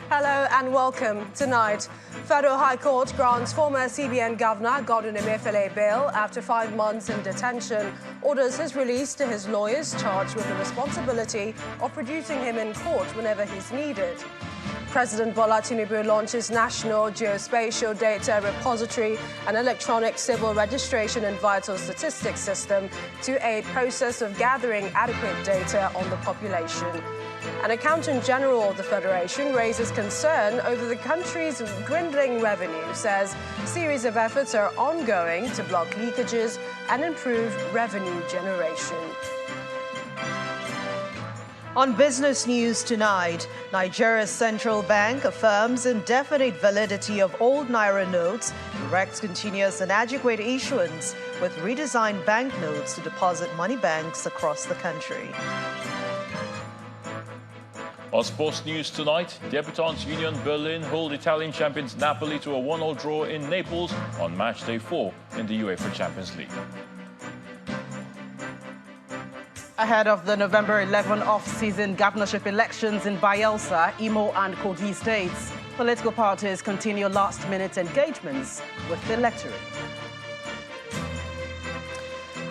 Hello and welcome. Tonight, Federal High Court grants former CBN Governor Godwin Emefiele bail after 5 months in detention, orders his release to his lawyers charged with the responsibility of producing him in court whenever he's needed. President Bola Tinubu launches National Geospatial Data Repository, an electronic civil registration and vital statistics system to aid process of gathering adequate data on the population. An Accountant General of the Federation raises concern over the country's dwindling revenue, says a series of efforts are ongoing to block leakages and improve revenue generation. On business news tonight, Nigeria's central bank affirms indefinite validity of old Naira notes, directs continuous and adequate issuance with redesigned banknotes to deposit money banks across the country. On sports news tonight, Debutants Union Berlin hold Italian champions Napoli to a 1-1 draw in Naples on match day 4 in the UEFA Champions League. Ahead of the November 11 off-season governorship elections in Bayelsa, Imo and Kogi states, political parties continue last-minute engagements with the electorate.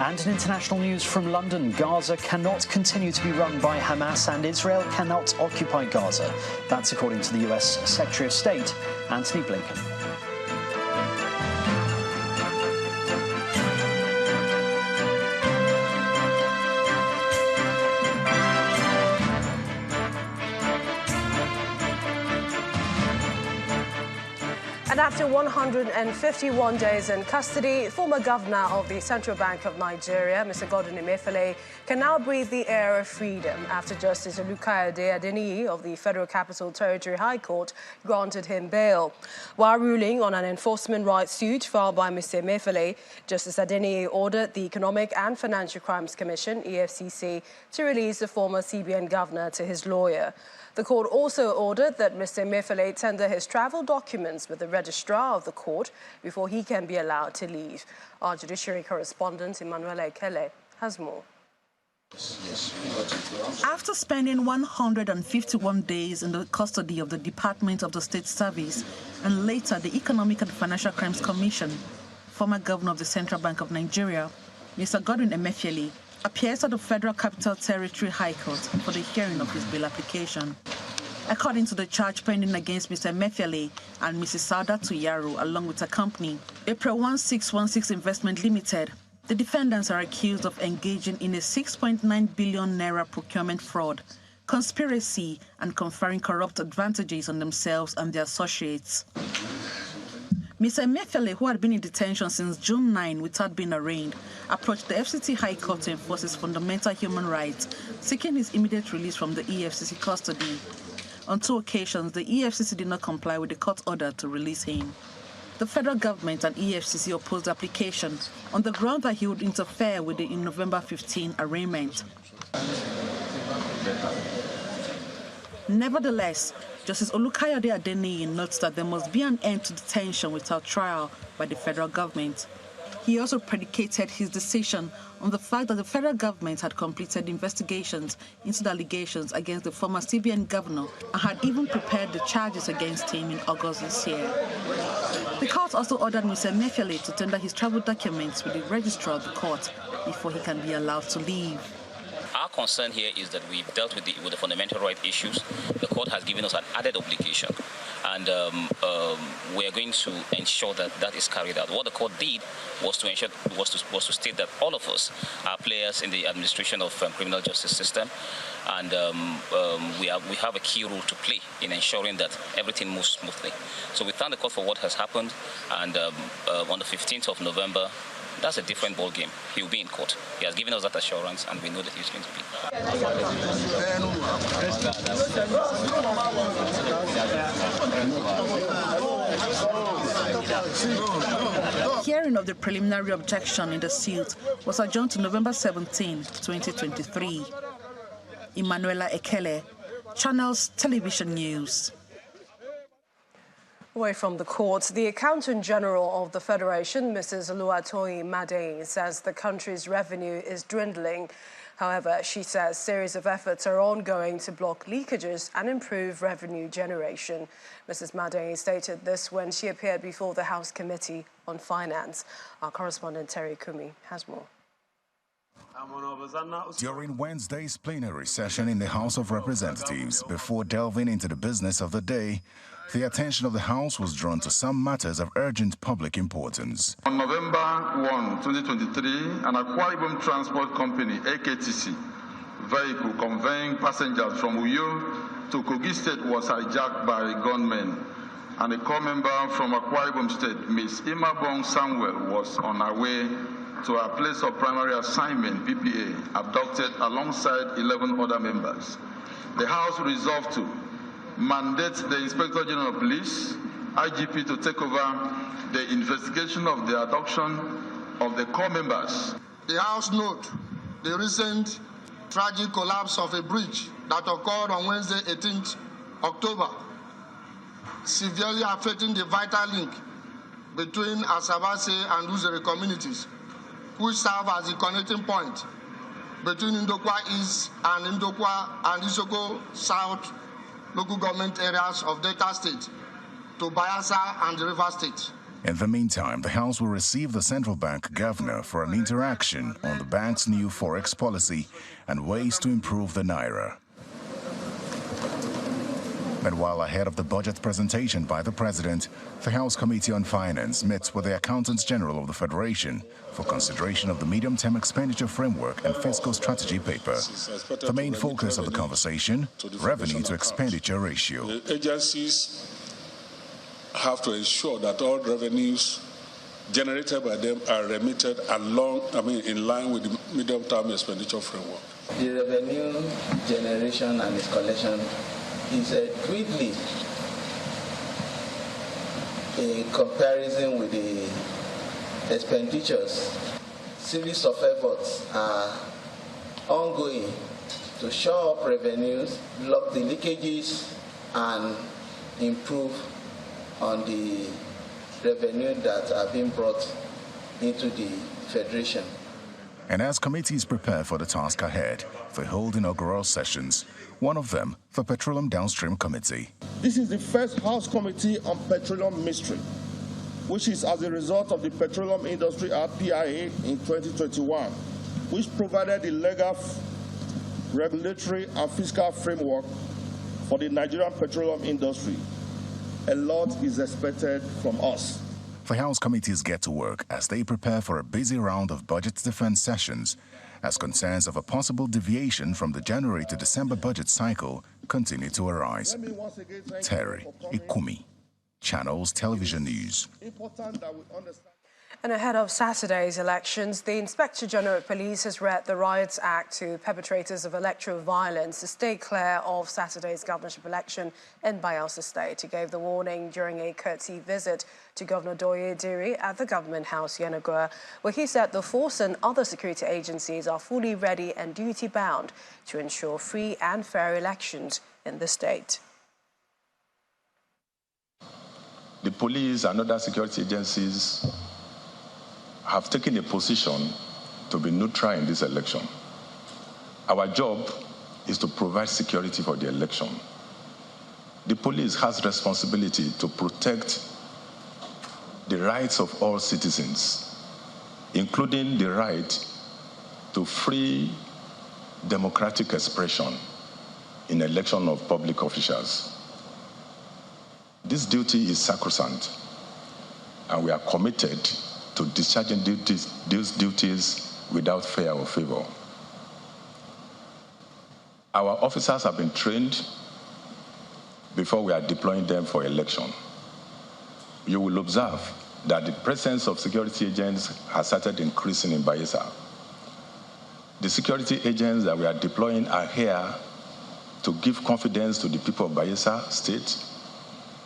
And in international news from London, Gaza cannot continue to be run by Hamas and Israel cannot occupy Gaza. That's according to the US Secretary of State, Antony Blinken. And after 151 days in custody, former governor of the Central Bank of Nigeria, Mr. Godwin Emefiele, can now breathe the air of freedom after Justice Olukayode Adeniyi of the Federal Capital Territory High Court granted him bail. While ruling on an enforcement rights suit filed by Mr. Emefiele, Justice Adeniyi ordered the Economic and Financial Crimes Commission, EFCC, to release the former CBN governor to his lawyer. The court also ordered that Mr. Emefiele tender his travel documents with the registrar of the court before he can be allowed to leave. Our judiciary correspondent, Emefiele, has more. After spending 151 days in the custody of the Department of the State Service and later the Economic and Financial Crimes Commission, former governor of the Central Bank of Nigeria, Mr. Godwin Emefiele, appears at the Federal Capital Territory High Court for the hearing of his bail application. According to the charge pending against Mr. Emefiele and Mrs. Saudatu Yaro, along with a company, April 1616 Investment Limited, the defendants are accused of engaging in a 6.9 billion naira procurement fraud, conspiracy, and conferring corrupt advantages on themselves and their associates. Mr. Emefiele, who had been in detention since June 9 without being arraigned, approached the FCT High Court to enforce his fundamental human rights, seeking his immediate release from the EFCC custody. On 2 occasions, the EFCC did not comply with the court order to release him. The federal government and EFCC opposed the application on the ground that he would interfere with the November 15 arraignment. Nevertheless, Justice Olukayode Adeniyi notes that there must be an end to detention without trial by the federal government. He also predicated his decision on the fact that the federal government had completed investigations into the allegations against the former CBN governor and had even prepared the charges against him in August this year. The court also ordered Mr. Emefiele to tender his travel documents with the registrar of the court before he can be allowed to leave. Our concern here is that we've dealt with the fundamental right issues. The court has given us an added obligation, and we are going to ensure that that is carried out. What the court did was to state that all of us are players in the administration of criminal justice system, and we have a key role to play in ensuring that everything moves smoothly. So we thank the court for what has happened, and on the 15th of November. That's a different ball game. He will be in court. He has given us that assurance, and we know that he's going to be. Hearing of the preliminary objection in the suit was adjourned to November 17, 2023. Emefiele, Channels Television News. Away from the courts, the Accountant General of the Federation, Mrs. Oluwatoyin Madeyin, says the country's revenue is dwindling. However, she says a series of efforts are ongoing to block leakages and improve revenue generation. Mrs. Madeni stated this when she appeared before the House Committee on Finance. Our correspondent Terry Kumi has more. During Wednesday's plenary session in the House of Representatives, before delving into the business of the day, the attention of the House was drawn to some matters of urgent public importance. On November 1, 2023, an Akwa Ibom Transport Company, AKTC, vehicle conveying passengers from Uyo to Kogi State was hijacked by gunmen, and a corps member from Akwa Ibom State, Ms. Imabong Samuel, was on her way to her place of primary assignment, PPA, abducted alongside 11 other members. The House resolved to mandate the Inspector General of Police, IGP, to take over the investigation of the abduction of the corps members. The House note the recent tragic collapse of a bridge that occurred on Wednesday, 18th October, severely affecting the vital link between Asabase and Uzere communities, which serve as the connecting point between Ndokwa East and Ndokwa and Isoko South local government areas of Delta State to Bayelsa and the River State. In the meantime, the House will receive the central bank governor for an interaction on the bank's new forex policy and ways to improve the naira. Meanwhile, ahead of the budget presentation by the President, the House Committee on Finance met with the Accountants General of the Federation for consideration of the medium-term expenditure framework and fiscal strategy paper. The main focus of the conversation, revenue to expenditure ratio. The agencies have to ensure that all revenues generated by them are remitted in line with the medium-term expenditure framework. The revenue generation and its collection is greatly in comparison with the expenditures. Series of efforts are ongoing to shore up revenues, block the leakages, and improve on the revenue that are being brought into the Federation. And as committees prepare for the task ahead, they hold inaugural sessions. One of them, the Petroleum Downstream Committee. This is the first House Committee on Petroleum Ministry, which is as a result of the Petroleum Industry Act (PIA) in 2021, which provided the legal, regulatory, and fiscal framework for the Nigerian petroleum industry. A lot is expected from us. The House committees get to work as they prepare for a busy round of budget defense sessions, as concerns of a possible deviation from the January to December budget cycle continue to arise. Terry Ikumi, Channels Television News. And ahead of Saturday's elections, the Inspector General of Police has read the Riots Act to perpetrators of electoral violence to stay clear of Saturday's governorship election in Bayelsa State. He gave the warning during a courtesy visit to Governor Doye Diri at the Government House, Yenagoa, where he said the force and other security agencies are fully ready and duty-bound to ensure free and fair elections in the state. The police and other security agencies have taken a position to be neutral in this election. Our job is to provide security for the election. The police has responsibility to protect the rights of all citizens, including the right to free democratic expression in election of public officials. This duty is sacrosanct, and we are committed to discharging these duties without fear or favor. Our officers have been trained before we are deploying them for election. You will observe that the presence of security agents has started increasing in Bayelsa. The security agents that we are deploying are here to give confidence to the people of Bayelsa State,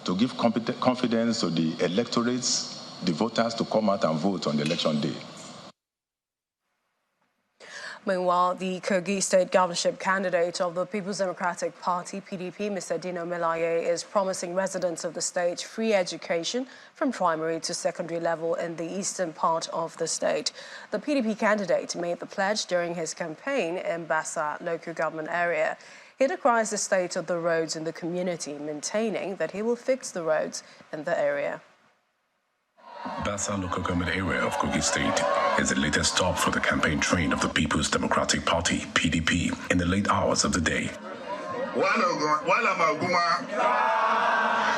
to give confidence to the electorates, the voters, to come out and vote on the election day. Meanwhile, the Kogi state governorship candidate of the People's Democratic Party, PDP, Mr. Dino Melaye, is promising residents of the state free education from primary to secondary level in the eastern part of the state. The PDP candidate made the pledge during his campaign in Bassa local government area. He decries the state of the roads in the community, maintaining that he will fix the roads in the area. Bassa local government area of Kogi State is the latest stop for the campaign train of the People's Democratic Party, PDP, in the late hours of the day.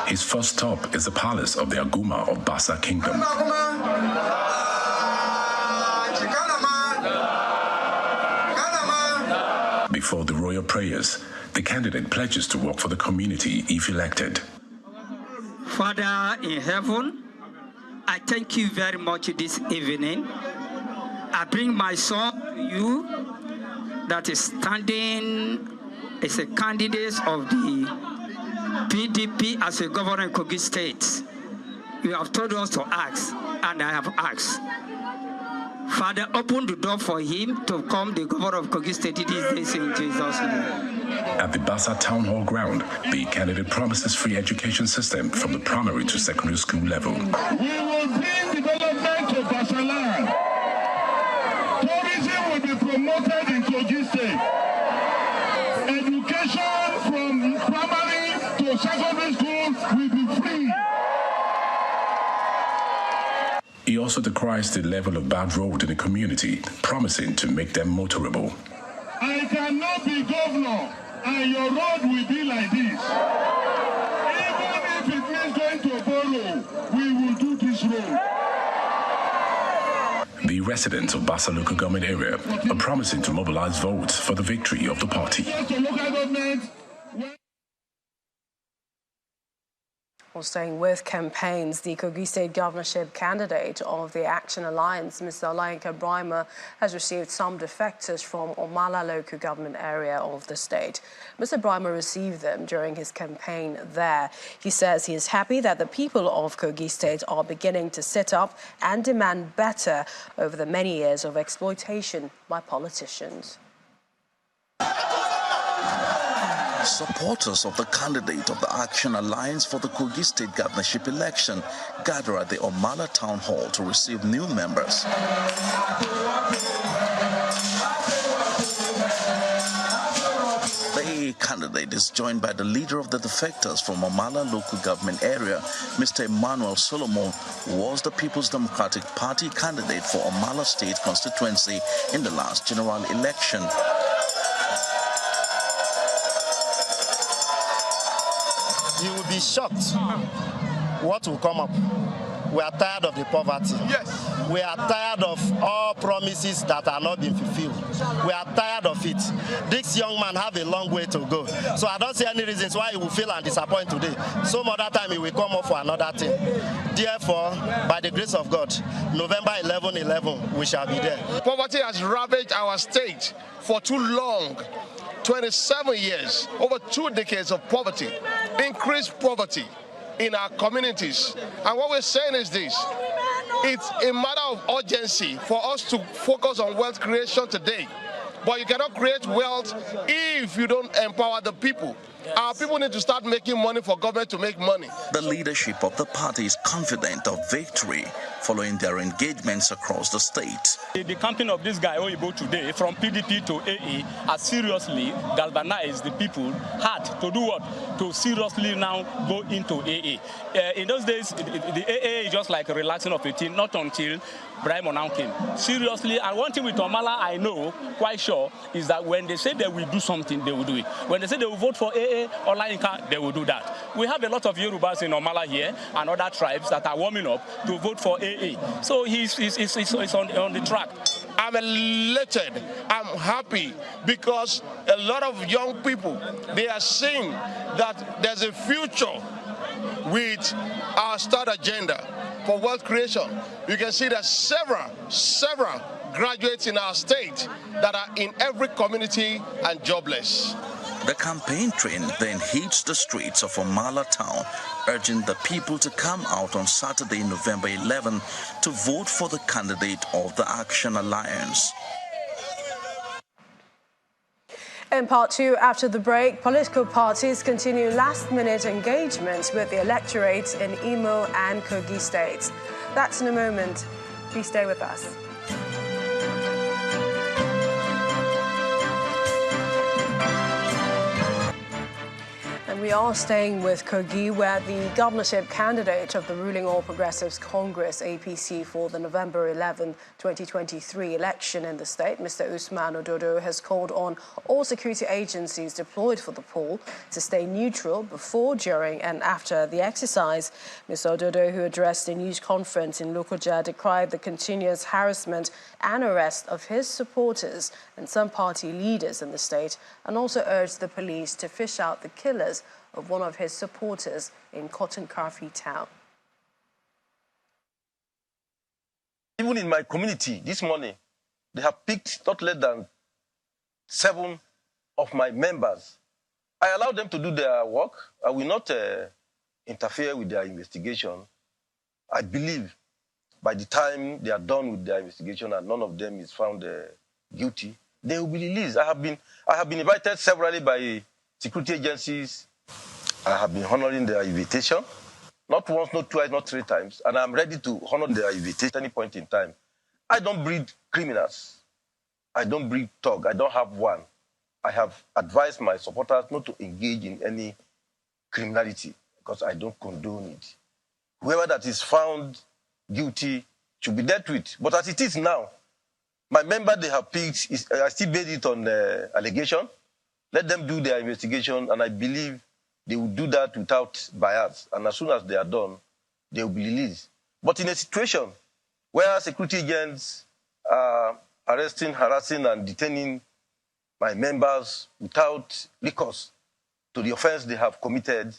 His first stop is the palace of the Aguma of Bassa Kingdom. Before the royal prayers, the candidate pledges to work for the community if elected. Father in heaven, I thank you very much this evening. I bring my son to you that is standing as a candidate of the PDP as a governor in Kogi State. You have told us to ask, and I have asked. Father, open the door for him to become the governor of Kogi State these days in Jesus' name. At the Bassa Town Hall ground, the candidate promises free education system from the primary to secondary school level. We will bring development to Bassa land. Tourism will be promoted in Kogi State. Education from primary to secondary school will be free. He also decries the level of bad road in the community, promising to make them motorable. I cannot be governor and your road will be like this. Even if it means going to borrow, we will do this road. The residents of Bassa local government area are promising to mobilize votes for the victory of the party. Well, staying with campaigns, the Kogi State governorship candidate of the Action Alliance, Mr. Olayinka Brahma, has received some defectors from Omala local government area of the state. Mr. Brahma received them during his campaign there. He says he is happy that the people of Kogi State are beginning to sit up and demand better over the many years of exploitation by politicians. Supporters of the candidate of the Action Alliance for the Kogi State governorship election gather at the Omala Town Hall to receive new members. The AA candidate is joined by the leader of the defectors from Omala local government area, Mr. Emmanuel Solomon, who was the People's Democratic Party candidate for Omala State constituency in the last general election. You will be shocked what will come up. We are tired of the poverty. Yes. We are tired of all promises that are not being fulfilled. We are tired of it. This young man have a long way to go. So I don't see any reasons why he will fail and disappoint today. Some other time he will come up for another thing. Therefore, by the grace of God, November 11/11, we shall be there. Poverty has ravaged our state for too long. 27 years, over 2 decades of poverty, increased poverty in our communities. And what we're saying is this: it's a matter of urgency for us to focus on wealth creation today. But you cannot create wealth if you don't empower the people. Our people need to start making money for government to make money. The leadership of the party is confident of victory following their engagements across the state. The campaign of this guy, Oyibo, today, from PDP to AA, has seriously galvanized the people hard to do what? To seriously now go into AA. In those days, the AA is just like a relaxing of a team, not until Brahma now came. Seriously, and one thing with Omala I know quite sure is that when they say they will do something, they will do it. When they say they will vote for AA or Olayinka, they will do that. We have a lot of Yorubas in Omala here and other tribes that are warming up to vote for AA. So he's on the track. I'm elated, I'm happy, because a lot of young people, they are seeing that there's a future with our START agenda for wealth creation. You can see that several graduates in our state that are in every community and jobless. The campaign train then hits the streets of Omala town, urging the people to come out on Saturday, November 11, to vote for the candidate of the Action Alliance. In part two, after the break, political parties continue last-minute engagements with the electorates in Imo and Kogi states. That's in a moment. Please stay with us. And we are staying with Kogi, where the governorship candidate of the ruling All Progressives Congress, APC, for the November 11, 2023 election in the state, Mr. Usman Ododo, has called on all security agencies deployed for the poll to stay neutral before, during and after the exercise. Mr. Ododo, who addressed a news conference in Lokoja, decried the continuous harassment and arrest of his supporters and some party leaders in the state, and also urged the police to fish out the killers of one of his supporters in Cotton Carfi town. Even in my community this morning, they have picked not less than 7 of my members. I allow them to do their work. I will not interfere with their investigation. I believe by the time they are done with their investigation and none of them is found guilty, they will be released. I have been invited severally by security agencies. I have been honoring their invitation, not once, not twice, not 3 times, and I'm ready to honor their invitation at any point in time. I don't breed criminals. I don't breed thug. I don't have one. I have advised my supporters not to engage in any criminality because I don't condone it. Whoever that is found guilty should be dealt with. But as it is now, my member they have picked, I still base it on allegation. Let them do their investigation, and I believe they will do that without bias. And as soon as they are done, they will be released. But in a situation where security agents are arresting, harassing, and detaining my members without recourse to the offense they have committed,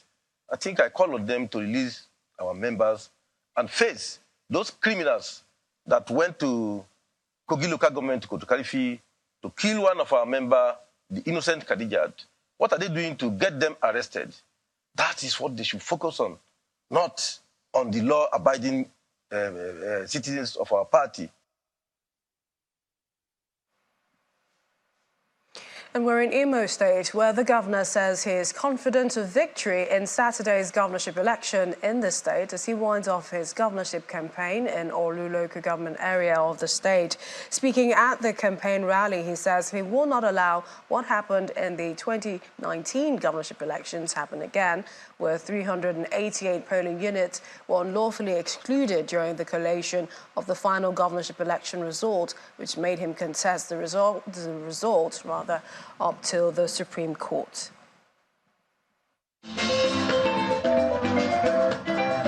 I think I call on them to release our members and face those criminals that went to Kogi local government, to Kotokarifi, to kill one of our members, the innocent Khadijat. What are they doing to get them arrested? That is what they should focus on, not on the law-abiding citizens of our party. And we're in Imo State, where the governor says he is confident of victory in Saturday's governorship election in the state as he winds off his governorship campaign in Olu local government area of the state. Speaking at the campaign rally, he says he will not allow what happened in the 2019 governorship elections happen again, where 388 polling units were unlawfully excluded during the collation of the final governorship election result, which made him contest the result up till the Supreme Court.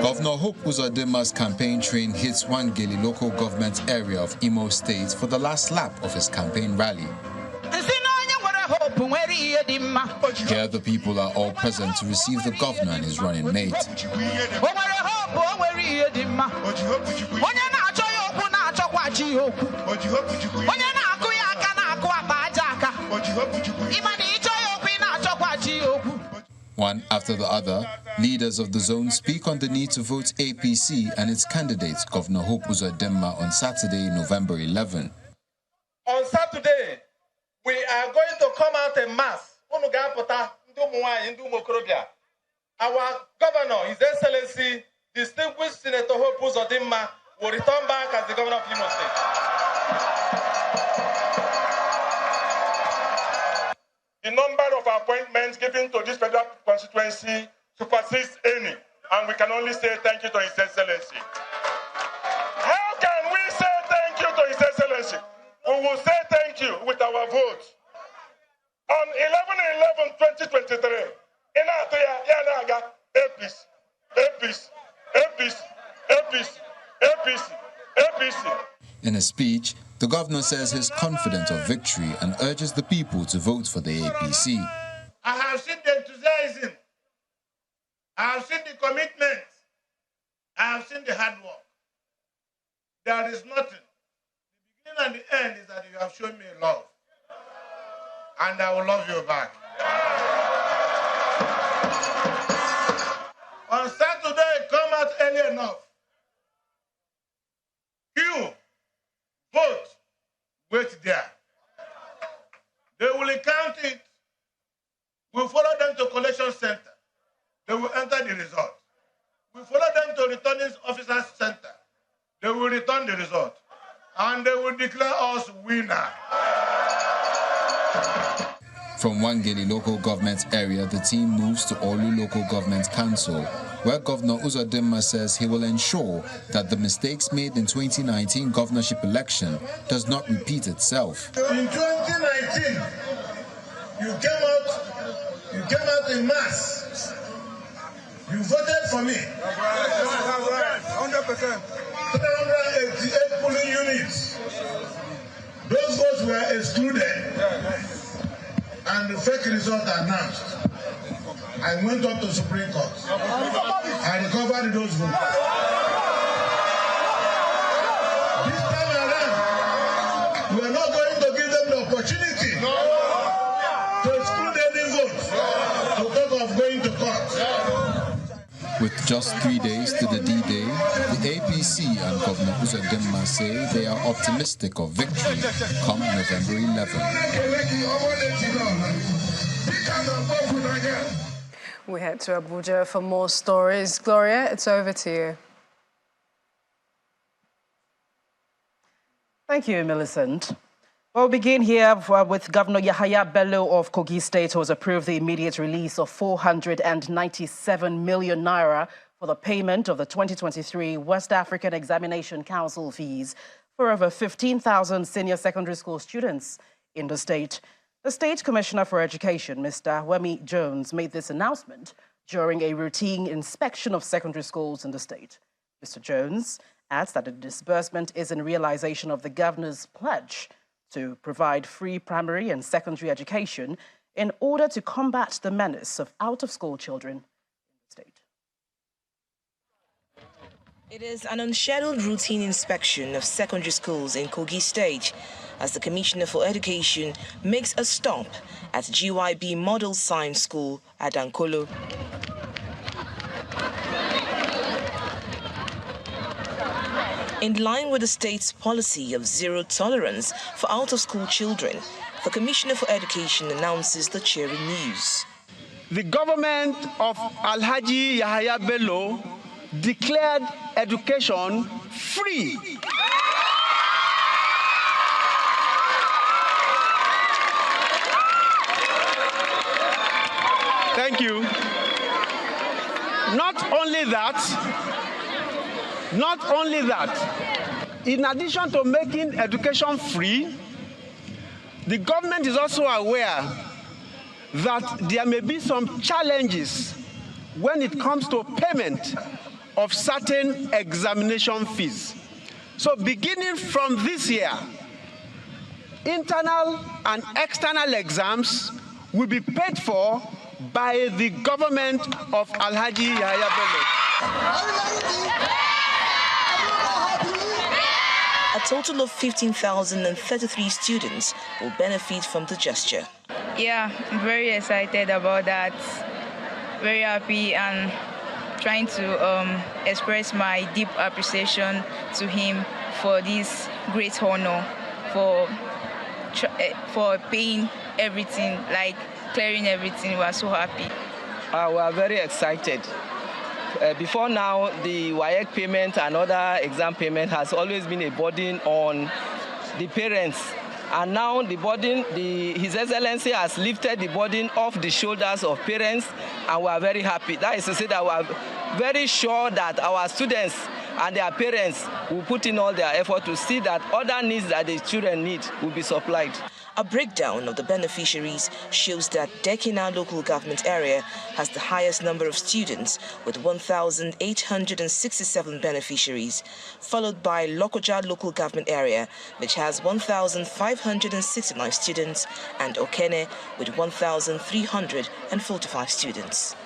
Governor Hope Uzodimma's campaign train hits Wangele local government area of Imo State for the last lap of his campaign rally. Here the people are all present to receive the governor and his running mate. One after the other, leaders of the zone speak on the need to vote APC and its candidate, Governor Hope Uzodimma, on Saturday, November 11. On Saturday, we are going to come out en masse. Our governor, His Excellency, distinguished Senator Hope Uzodimma, will return back as the governor of Imo State. The number of appointments given to this federal constituency supersedes any, and we can only say thank you to His Excellency. How can we say thank you to His Excellency? We will say thank you with our vote. On 11/11/2023, in Atoya, Yanaga, APC, APC, APC, APC, APC, APC. In a speech, the governor says he's confident of victory and urges the people to vote for the APC. I have seen the enthusiasm. I have seen the commitment. I have seen the hard work. There is nothing. The beginning and the end is that you have shown me love. And I will love you back. On Saturday, come out early enough. You vote, wait there. They will count it Returning Officers Center. They will return the result, and they will declare us winner. From Wangele local government area, the team moves to Olu local government council, where Governor Uzodimma says he will ensure that the mistakes made in 2019 governorship election does not repeat itself. In 2019, you came out in mass. You voted for me. 100%. 388 polling units. Those votes were excluded. And the fake result announced. I went up to Supreme Court. I recovered those votes. This time around, we are not going to give them the opportunity to exclude any votes to talk of going to court. With just 3 days to the D-Day, the APC and Governor Uzodimma say they are optimistic of victory come November 11. We head to Abuja for more stories. Gloria, it's over to you. Thank you, Millicent. We'll begin here with Governor Yahaya Bello of Kogi State, who has approved the immediate release of 497 million naira for the payment of the 2023 West African Examination Council fees for over 15,000 senior secondary school students in the state. The State Commissioner for Education, Mr. Wemi Jones, made this announcement during a routine inspection of secondary schools in the state. Mr. Jones adds that the disbursement is in realization of the governor's pledge to provide free primary and secondary education in order to combat the menace of out-of-school children in the state. It is an unscheduled routine inspection of secondary schools in Kogi State as the Commissioner for Education makes a stop at GYB Model Science School at Ankolo. In line with the state's policy of zero tolerance for out-of-school children, the Commissioner for Education announces the cheering news. The government of Alhaji Yahaya Bello declared education free. Thank you. Not only that, in addition to making education free, the government is also aware that there may be some challenges when it comes to payment of certain examination fees. So beginning from this year, internal and external exams will be paid for by the government of Alhaji Yahaya Bello. A total of 15,033 students will benefit from the gesture. Yeah, I'm very excited about that. Very happy and trying to express my deep appreciation to him for this great honor, for paying everything, like clearing everything. We are so happy. We are very excited. Before now, the WAEC payment and other exam payment has always been a burden on the parents. And now the burden, His Excellency has lifted the burden off the shoulders of parents, and we are very happy. That is to say that we are very sure that our students and their parents will put in all their effort to see that other needs that the children need will be supplied. A breakdown of the beneficiaries shows that Dekina local government area has the highest number of students with 1,867 beneficiaries, followed by Lokoja local government area, which has 1,569 students, and Okene with 1,345 students.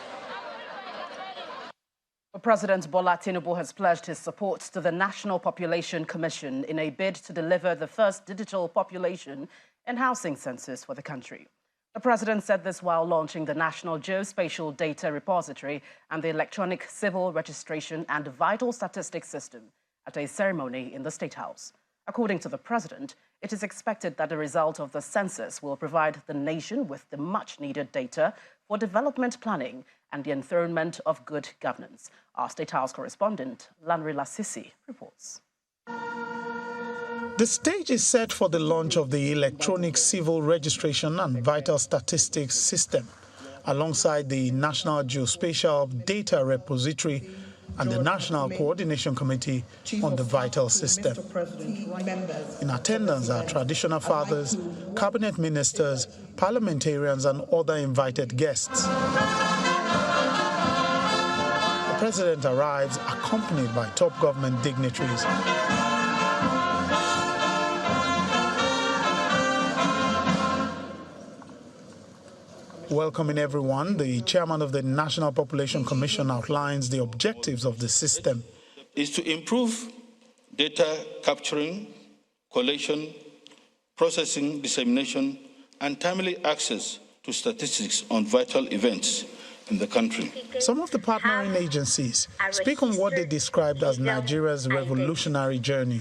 President Bola Tinubu has pledged his support to the National Population Commission in a bid to deliver the first digital population and housing census for the country. The president said this while launching the National Geospatial Data Repository and the Electronic Civil Registration and Vital Statistics System at a ceremony in the State House. According to the president, it is expected that the result of the census will provide the nation with the much-needed data for development planning and the enthronement of good governance. Our State House correspondent, Lanre Lasisi, reports. The stage is set for the launch of the Electronic Civil Registration and Vital Statistics System, alongside the National Geospatial Data Repository and the National Coordination Committee on the Vital System. In attendance are traditional fathers, cabinet ministers, parliamentarians and other invited guests. The president arrives accompanied by top government dignitaries. Welcoming everyone, the chairman of the National Population Commission outlines the objectives of the system. Is to improve data capturing, collection, processing, dissemination, and timely access to statistics on vital events in the country. Some of the partnering agencies speak on what they described as Nigeria's revolutionary journey.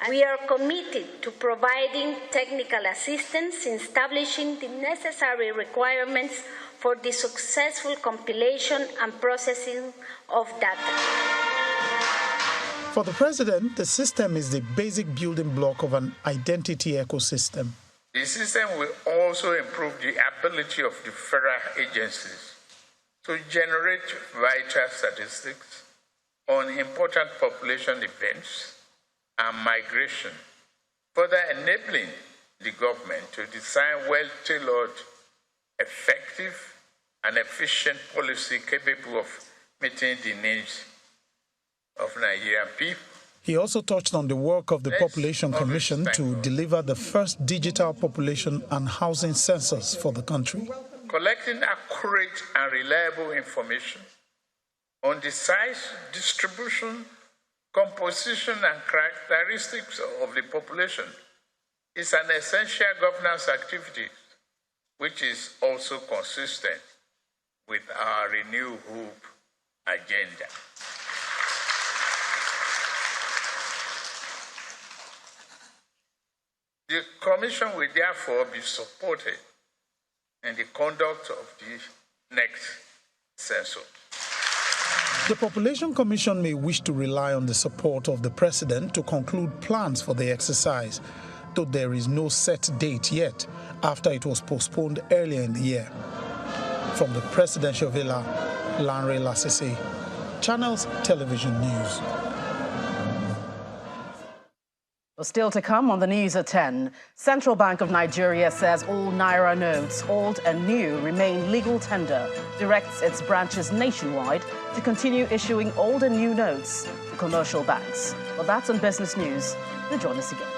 We are committed to providing technical assistance in establishing the necessary requirements for the successful compilation and processing of data. For the president, the system is the basic building block of an identity ecosystem. The system will also improve the ability of the federal agencies to generate vital statistics on important population events and migration, further enabling the government to design well-tailored, effective, and efficient policy capable of meeting the needs of Nigerian people. He also touched on the work of the Population Commission to deliver the first digital population and housing census for the country. Collecting accurate and reliable information on the size, distribution, composition and characteristics of the population is an essential governance activity, which is also consistent with our Renew Hope agenda. The Commission will therefore be supported in the conduct of the next census. The Population Commission may wish to rely on the support of the President to conclude plans for the exercise, though there is no set date yet, after it was postponed earlier in the year. From the Presidential Villa, Lanre Lasisi, Channels Television News. Still to come on the news at 10, Central Bank of Nigeria says all Naira notes, old and new, remain legal tender, directs its branches nationwide to continue issuing old and new notes to commercial banks. Well, that's on Business News. Do join us again.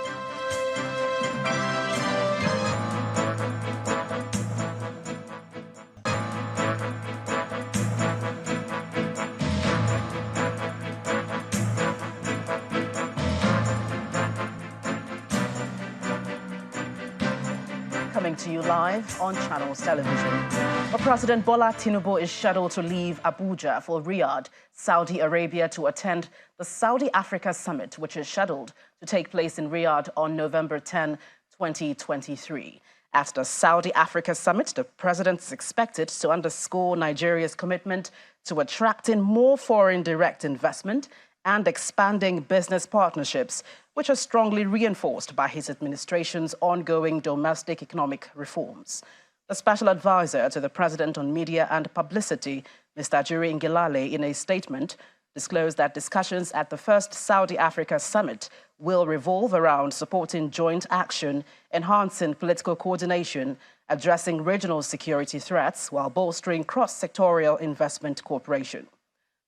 Coming to you live on Channels Television. President Bola Tinubu is scheduled to leave Abuja for Riyadh, Saudi Arabia, to attend the Saudi Africa Summit, which is scheduled to take place in Riyadh on November 10, 2023. At the Saudi Africa Summit, the president is expected to underscore Nigeria's commitment to attracting more foreign direct investment and expanding business partnerships, which are strongly reinforced by his administration's ongoing domestic economic reforms. The special advisor to the president on media and publicity, Mr. Ajuri Ngilale, in a statement, disclosed that discussions at the first Saudi Africa Summit will revolve around supporting joint action, enhancing political coordination, addressing regional security threats, while bolstering cross-sectorial investment cooperation.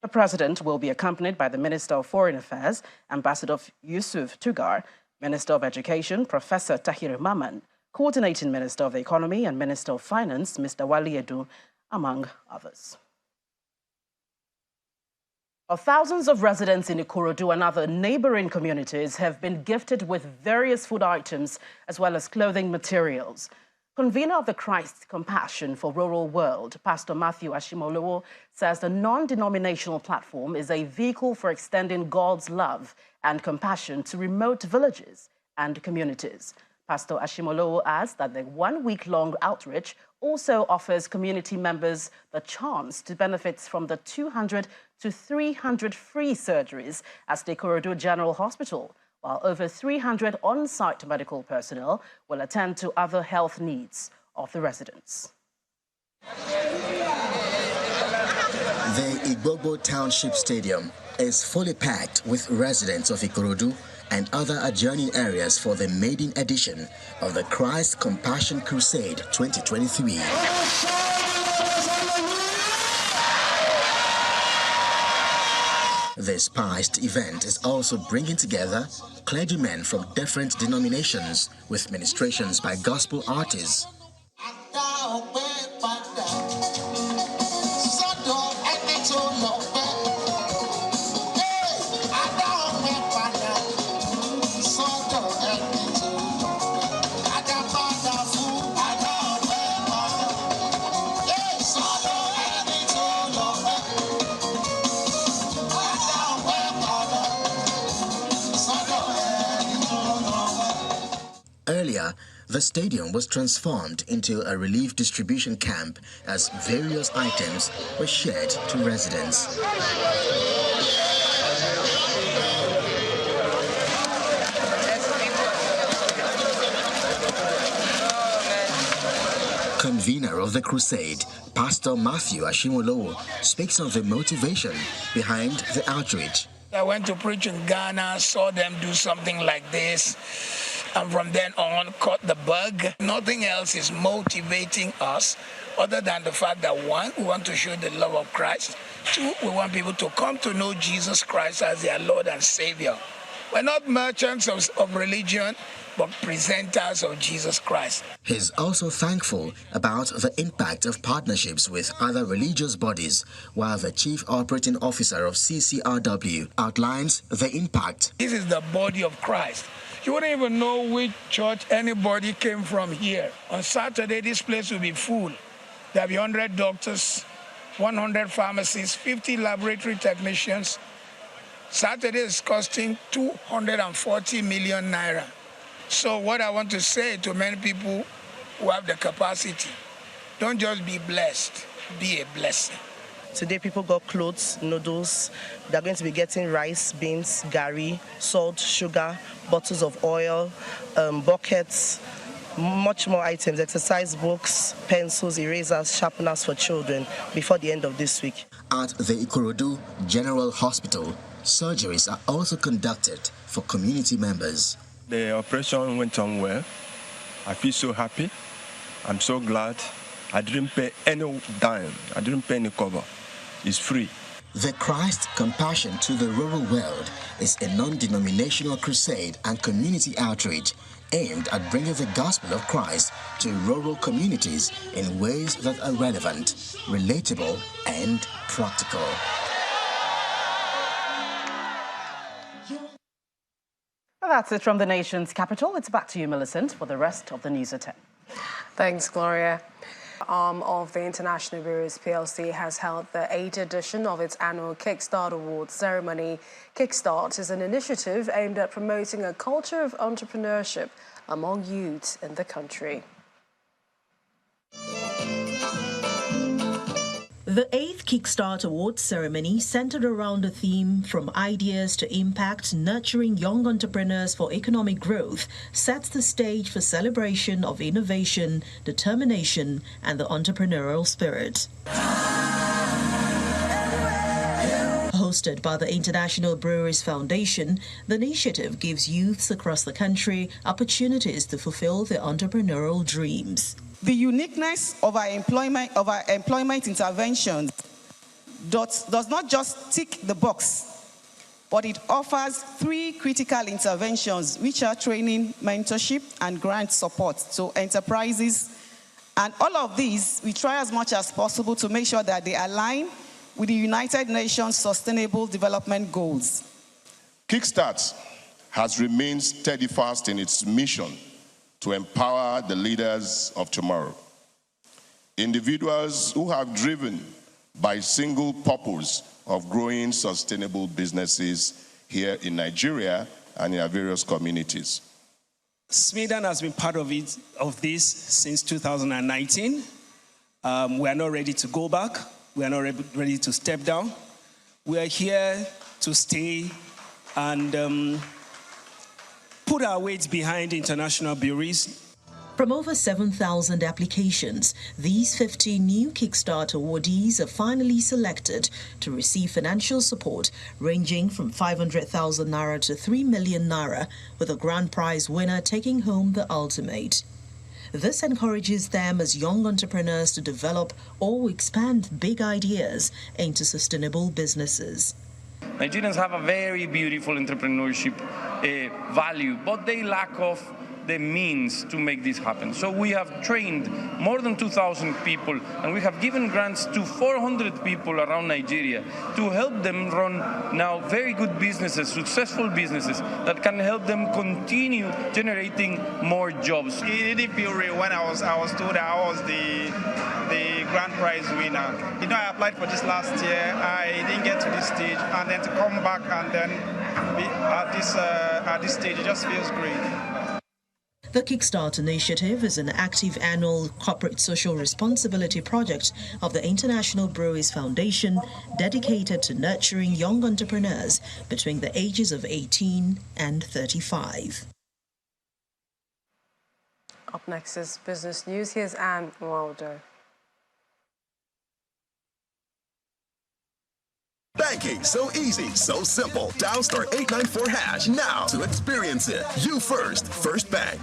The president will be accompanied by the Minister of Foreign Affairs, Ambassador Yusuf Tugar, Minister of Education, Professor Tahir Maman, Coordinating Minister of the Economy and Minister of Finance, Mr. Wali Edu, among others. Thousands of residents in Ikorodu and other neighboring communities have been gifted with various food items as well as clothing materials. Convener of the Christ Compassion for Rural World, Pastor Matthew Ashimolowo, says the non-denominational platform is a vehicle for extending God's love and compassion to remote villages and communities. Pastor Ashimolowo adds that the one-week-long outreach also offers community members the chance to benefit from the 200 to 300 free surgeries at the Ikorodu General Hospital, while over 300 on-site medical personnel will attend to other health needs of the residents. The Igbobo Township Stadium is fully packed with residents of Ikorodu and other adjoining areas for the maiden edition of the Christ Compassion Crusade 2023. This spiced event is also bringing together clergymen from different denominations with ministrations by gospel artists. Earlier, the stadium was transformed into a relief distribution camp as various items were shared to residents. Convener of the crusade, Pastor Matthew Ashimolowo, speaks of the motivation behind the outreach. I went to preach in Ghana, saw them do something like this, and from then on caught the bug. Nothing else is motivating us other than the fact that, one, we want to show the love of Christ. Two, we want people to come to know Jesus Christ as their Lord and Savior. We're not merchants of religion, but presenters of Jesus Christ. He's also thankful about the impact of partnerships with other religious bodies, while the Chief Operating Officer of CCRW outlines the impact. This is the body of Christ. You wouldn't even know which church anybody came from here. On Saturday, this place will be full. There'll be 100 doctors, 100 pharmacists, 50 laboratory technicians. Saturday is costing 240 million naira. So what I want to say to many people who have the capacity, don't just be blessed, be a blessing. Today people got clothes, noodles. They're going to be getting rice, beans, gari, salt, sugar, bottles of oil, buckets, much more items, exercise books, pencils, erasers, sharpeners for children before the end of this week. At the Ikorodu General Hospital, surgeries are also conducted for community members. The operation went on well. I feel so happy. I'm so glad. I didn't pay any dime. I didn't pay any cover. It's free. The Christ Compassion to the Rural World is a non-denominational crusade and community outreach aimed at bringing the gospel of Christ to rural communities in ways that are relevant, relatable, and practical. Well, that's it from the nation's capital. It's back to you, Millicent, for the rest of the news at 10. Thanks, Gloria. Arm of the International Bureaus PLC has held the 8th edition of its annual Kickstart Awards ceremony. Kickstart is an initiative aimed at promoting a culture of entrepreneurship among youths in the country. The 8th Kickstart Awards ceremony, centered around the theme From Ideas to Impact, Nurturing Young Entrepreneurs for Economic Growth, sets the stage for celebration of innovation, determination, and the entrepreneurial spirit. Hosted by the International Breweries Foundation, the initiative gives youths across the country opportunities to fulfill their entrepreneurial dreams. The uniqueness of our employment interventions does not just tick the box, but it offers 3 critical interventions, which are training, mentorship, and grant support to enterprises. And all of these, we try as much as possible to make sure that they align with the United Nations Sustainable Development Goals. Kickstart has remained steadfast in its mission to empower the leaders of tomorrow. Individuals who have driven by single purpose of growing sustainable businesses here in Nigeria and in our various communities. Sweden has been part of this since 2019. We are not ready to go back. We are not ready to step down. We are here to stay and put our weight behind international bureaus. From over 7,000 applications, these 50 new Kickstart awardees are finally selected to receive financial support ranging from 500,000 naira to 3 million naira, with a grand prize winner taking home the ultimate. This encourages them as young entrepreneurs to develop or expand big ideas into sustainable businesses. Nigerians have a very beautiful entrepreneurship value, but they lack of the means to make this happen. So we have trained more than 2,000 people, and we have given grants to 400 people around Nigeria to help them run now very good businesses, successful businesses that can help them continue generating more jobs. It didn't feel real when I was told that I was the grand prize winner. You know, I applied for this last year. I didn't get to this stage, and then to come back and then be at this stage, it just feels great. The Kickstart initiative is an active annual corporate social responsibility project of the International Breweries Foundation, dedicated to nurturing young entrepreneurs between the ages of 18 and 35. Up next is business news. Here's Anne Waldo. Banking, so easy, so simple. Dial *894# now to experience it. You first, First Bank.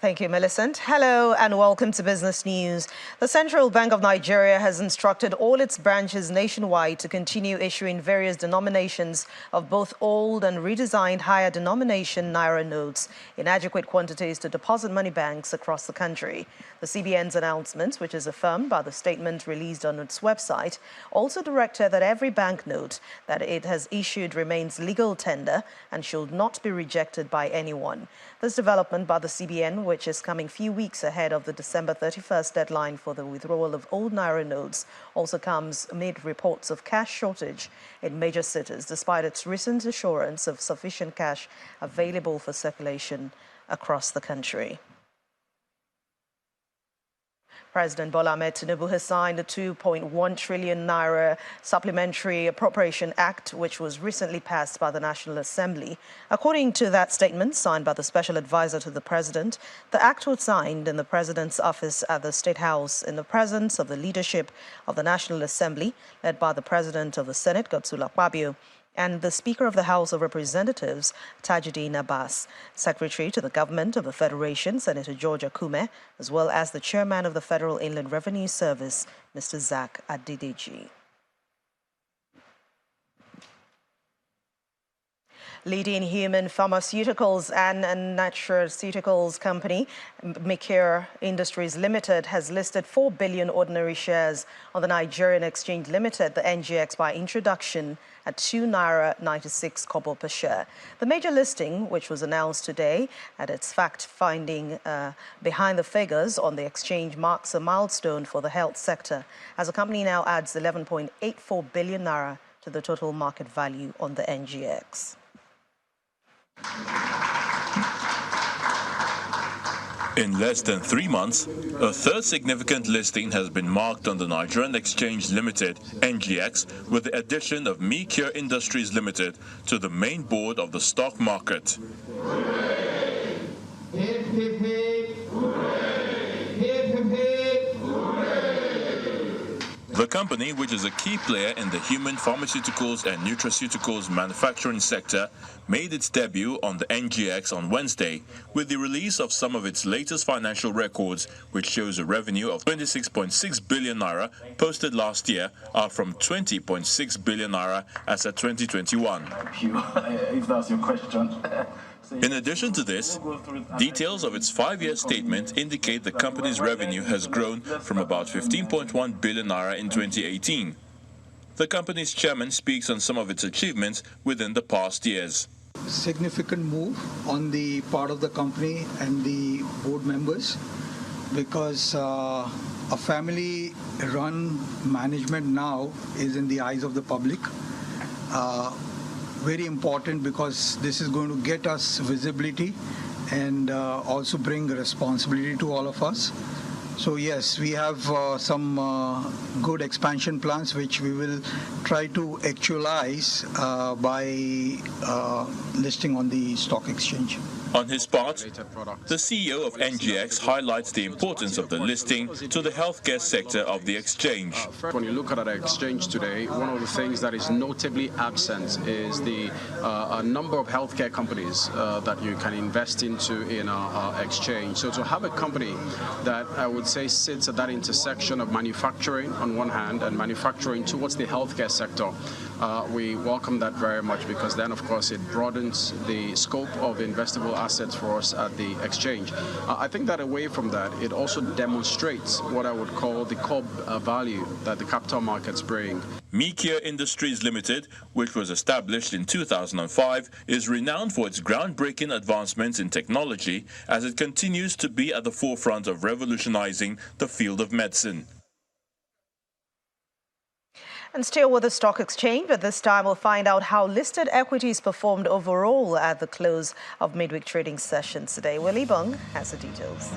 Thank you, Millicent. Hello and welcome to Business News. The Central Bank of Nigeria has instructed all its branches nationwide to continue issuing various denominations of both old and redesigned higher denomination Naira notes in adequate quantities to deposit money banks across the country. The CBN's announcement, which is affirmed by the statement released on its website, also directed that every banknote that it has issued remains legal tender and should not be rejected by anyone. This development by the CBN, which is coming few weeks ahead of the December 31st deadline for the withdrawal of old Naira notes, also comes amid reports of cash shortage in major cities, despite its recent assurance of sufficient cash available for circulation across the country. President Bola Ahmed Tinubu has signed the 2.1 trillion naira Supplementary Appropriation Act, which was recently passed by the National Assembly. According to that statement signed by the Special Advisor to the President, the act was signed in the President's office at the State House in the presence of the leadership of the National Assembly, led by the President of the Senate, Godswill Akpabio, and the Speaker of the House of Representatives, Tajuddin Abbas, Secretary to the Government of the Federation, Senator George Akume, as well as the Chairman of the Federal Inland Revenue Service, Mr. Zach Adideji. Leading human pharmaceuticals and nutraceuticals company, Kogi Industries Limited, has listed 4 billion ordinary shares on the Nigerian Exchange Limited, the NGX, by introduction at 2 naira 96 kobo per share. The major listing, which was announced today at its fact-finding behind the figures on the exchange, marks a milestone for the health sector, as the company now adds 11.84 billion naira to the total market value on the NGX. In less than 3 months, a third significant listing has been marked on the Nigerian Exchange Limited, NGX, with the addition of Kogi Industries Limited to the main board of the stock market. The company, which is a key player in the human pharmaceuticals and nutraceuticals manufacturing sector, made its debut on the NGX on Wednesday with the release of some of its latest financial records, which shows a revenue of 26.6 billion naira posted last year, up from 20.6 billion naira as at 2021. If that's your question. In addition to this, details of its 5-year statement indicate the company's revenue has grown from about 15.1 billion naira in 2018. The company's chairman speaks on some of its achievements within the past years. Significant move on the part of the company and the board members, because a family-run management now is in the eyes of the public. Very important because this is going to get us visibility and also bring responsibility to all of us. So yes, we have some good expansion plans which we will try to actualize by listing on the stock exchange. On his part, the CEO of NGX highlights the importance of the listing to the healthcare sector of the exchange. When you look at our exchange today, one of the things that is notably absent is the number of healthcare companies that you can invest into in our exchange. So to have a company that I would say sits at that intersection of manufacturing on one hand and manufacturing towards the healthcare sector, we welcome that very much, because then, of course, it broadens the scope of investable assets for us at the exchange. I think that away from that, it also demonstrates what I would call the core value that the capital markets bring. Mekia Industries Limited, which was established in 2005, is renowned for its groundbreaking advancements in technology as it continues to be at the forefront of revolutionizing the field of medicine. And still with the stock exchange, but this time we'll find out how listed equities performed overall at the close of midweek trading sessions today. Willie Bung has the details.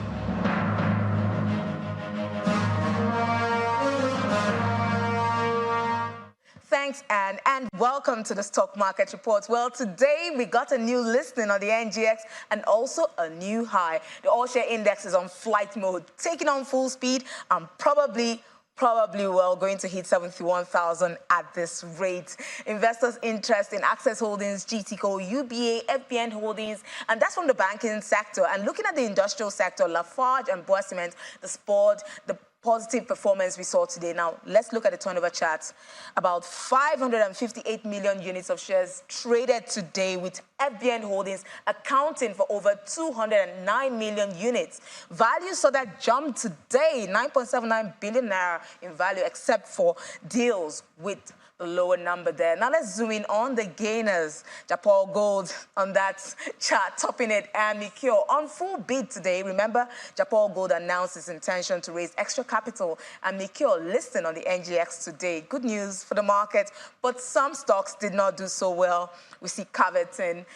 Thanks, Anne, and welcome to the Stock Market Report. Well, today we got a new listing on the NGX and also a new high. The all-share index is on flight mode, taking on full speed and probably going to hit 71,000 at this rate. Investors' interest in Access Holdings, GTCO, UBA, FBN Holdings, and that's from the banking sector. And looking at the industrial sector, Lafarge and Bois Cement, the positive performance we saw today. Now, let's look at the turnover charts. About 558 million units of shares traded today, with FBN Holdings accounting for over 209 million units. Value saw that jump today, 9.79 billion naira in value, except for deals with the lower number there. Now let's zoom in on the gainers. Japan Gold on that chart, topping it, and Mikio on full bid today. Remember, Japan Gold announced its intention to raise extra capital, and Mikio listing on the NGX today. Good news for the market, but some stocks did not do so well. We see Caverton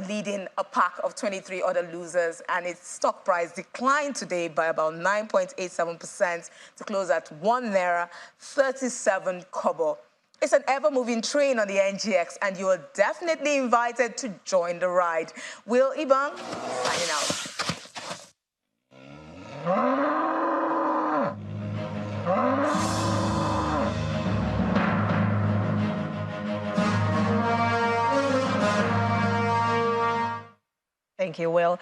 leading a pack of 23 other losers, and its stock price declined today by about 9.87% to close at 1 naira 37 kobo. It's an ever-moving train on the NGX, and you are definitely invited to join the ride. Will Ibang, signing out. Thank you, Will.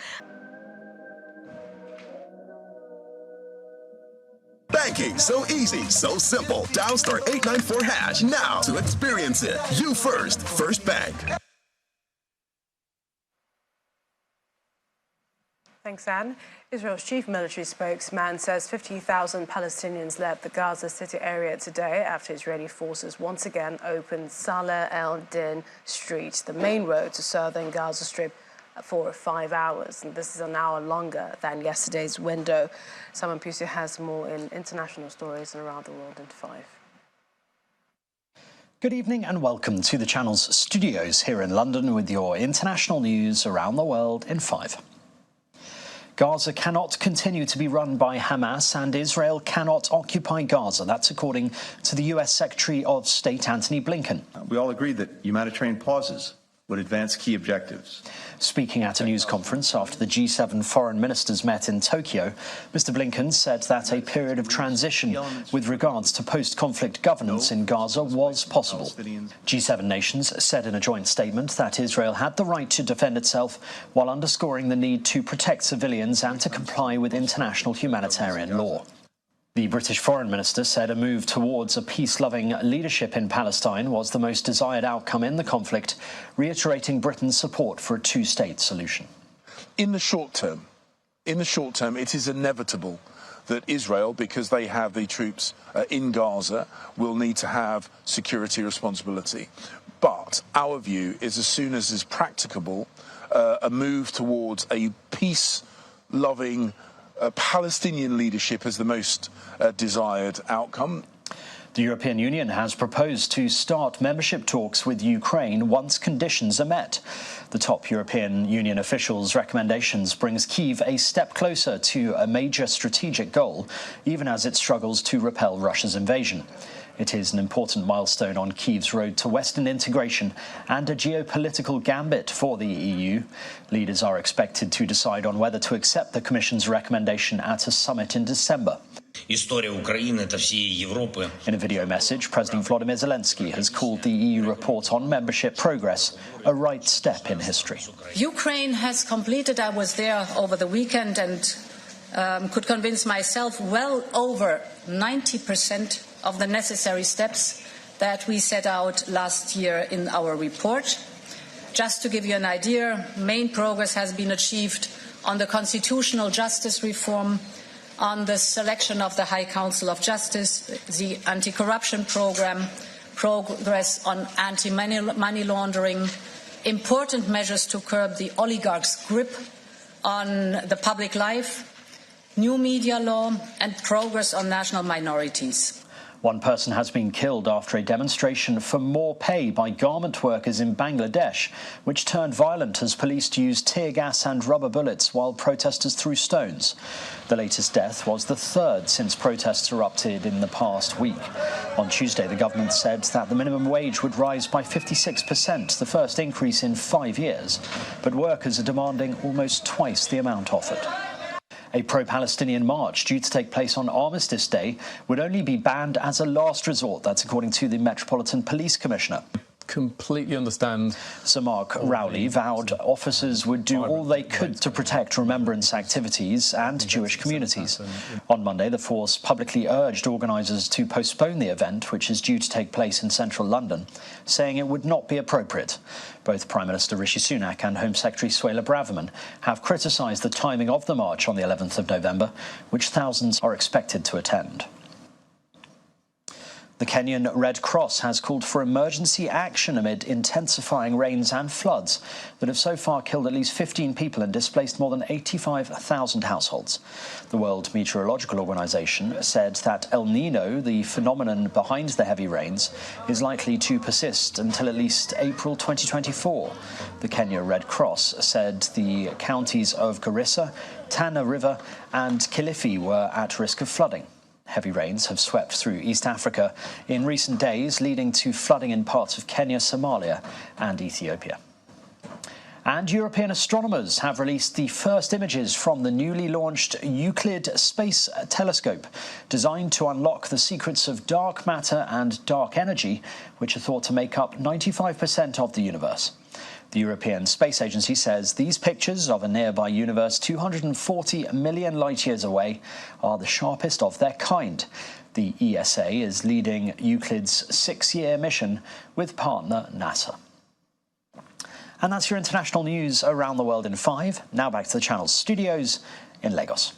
Banking so easy, so simple. Dial star 894 hash now to experience it. You first, First Bank. Thanks, Anne. Israel's chief military spokesman says 50,000 Palestinians left the Gaza City area today after Israeli forces once again opened Salah el-Din Street, the main road to southern Gaza Strip, for 5 hours. And this is an hour longer than yesterday's window. Simon Pusu has more in international stories and around the world in 5. Good evening and welcome to the channel's studios here in London with your international news around the world in 5. Gaza cannot continue to be run by Hamas, and Israel cannot occupy Gaza. That's according to the US Secretary of State Antony Blinken. We all agree that humanitarian pauses would advance key objectives. Speaking at a news conference after the G7 foreign ministers met in Tokyo, Mr. Blinken said that a period of transition with regards to post-conflict governance in Gaza was possible. G7 nations said in a joint statement that Israel had the right to defend itself while underscoring the need to protect civilians and to comply with international humanitarian law. The British Foreign Minister said a move towards a peace-loving leadership in Palestine was the most desired outcome in the conflict, reiterating Britain's support for a two-state solution. In the short term, it is inevitable that Israel, because they have the troops in Gaza, will need to have security responsibility. But our view is, as soon as is practicable, a move towards a peace-loving Palestinian leadership as the most desired outcome. The European Union has proposed to start membership talks with Ukraine once conditions are met. The top European Union officials' recommendations brings Kyiv a step closer to a major strategic goal, even as it struggles to repel Russia's invasion. It is an important milestone on Kyiv's road to Western integration and a geopolitical gambit for the EU. Leaders are expected to decide on whether to accept the Commission's recommendation at a summit in December. In a video message, President Volodymyr Zelensky has called the EU report on membership progress a right step in history. Ukraine has completed, I was there over the weekend and could convince myself, well over 90% of the necessary steps that we set out last year in our report. Just to give you an idea, main progress has been achieved on the constitutional justice reform, on the selection of the High Council of Justice, the anti-corruption program, progress on anti-money laundering, important measures to curb the oligarchs' grip on the public life, new media law, and progress on national minorities. One person has been killed after a demonstration for more pay by garment workers in Bangladesh, which turned violent as police used tear gas and rubber bullets while protesters threw stones. The latest death was the third since protests erupted in the past week. On Tuesday, the government said that the minimum wage would rise by 56%, the first increase in 5 years. But workers are demanding almost twice the amount offered. A pro-Palestinian march due to take place on Armistice Day would only be banned as a last resort. That's according to the Metropolitan Police Commissioner. Completely understand. Sir Mark Rowley vowed officers would do all they could to protect remembrance activities and Jewish communities. On Monday, the force publicly urged organisers to postpone the event, which is due to take place in central London, saying it would not be appropriate. Both Prime Minister Rishi Sunak and Home Secretary Suella Braverman have criticised the timing of the march on the 11th of November, which thousands are expected to attend. The Kenyan Red Cross has called for emergency action amid intensifying rains and floods that have so far killed at least 15 people and displaced more than 85,000 households. The World Meteorological Organization said that El Nino, the phenomenon behind the heavy rains, is likely to persist until at least April 2024. The Kenya Red Cross said the counties of Garissa, Tana River and Kilifi were at risk of flooding. Heavy rains have swept through East Africa in recent days, leading to flooding in parts of Kenya, Somalia and Ethiopia. And European astronomers have released the first images from the newly launched Euclid Space Telescope, designed to unlock the secrets of dark matter and dark energy, which are thought to make up 95% of the universe. The European Space Agency says these pictures of a nearby universe 240 million light-years away are the sharpest of their kind. The ESA is leading Euclid's 6-year mission with partner NASA. And that's your international news around the world in 5. Now back to the channel's studios in Lagos.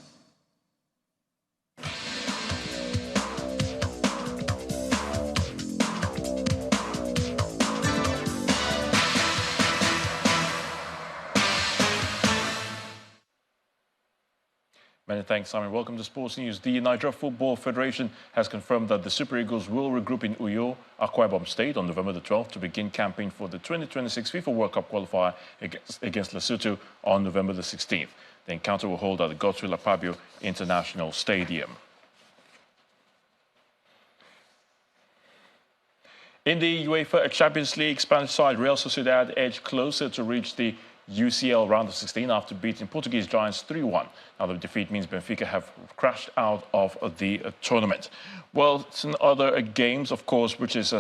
Many thanks, Simon. Welcome to Sports News. The Nigeria Football Federation has confirmed that the Super Eagles will regroup in Uyo, Akwa Ibom State on November the 12th to begin campaign for the 2026 FIFA World Cup qualifier against Lesotho on November the 16th. The encounter will hold at the Godswill Akpabio International Stadium. In the UEFA Champions League, Spanish side Real Sociedad edged closer to reach the UCL round of 16 after beating Portuguese giants 3-1. Now the defeat means Benfica have crashed out of the tournament. Well, in other games, of course, which is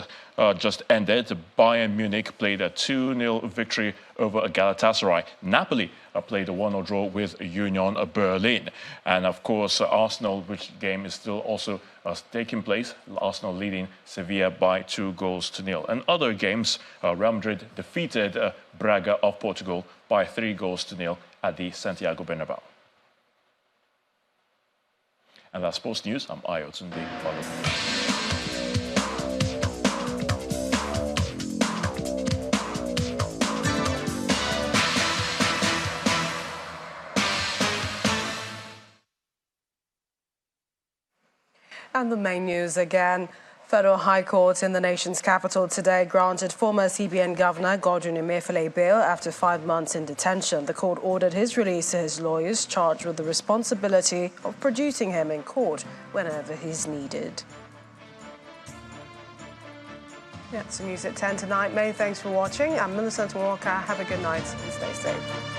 just ended, Bayern Munich played a 2-0 victory over Galatasaray. Napoli played a 1-0 draw with Union Berlin. And of course, Arsenal, which game is still also taking place, Arsenal leading Sevilla by 2-0. And other games, Real Madrid defeated Braga of Portugal by 3-0 at the Santiago Bernabeu. And that's Sports News. I'm Ayo Tunde. And the main news again. Federal High Court in the nation's capital today granted former CBN Governor Kogi and Emefiele bail after 5 months in detention. The court ordered his release to his lawyers charged with the responsibility of producing him in court whenever he's needed. Yeah, it's news at 10 tonight. Many thanks for watching. I'm Millicent Walker. Have a good night and stay safe.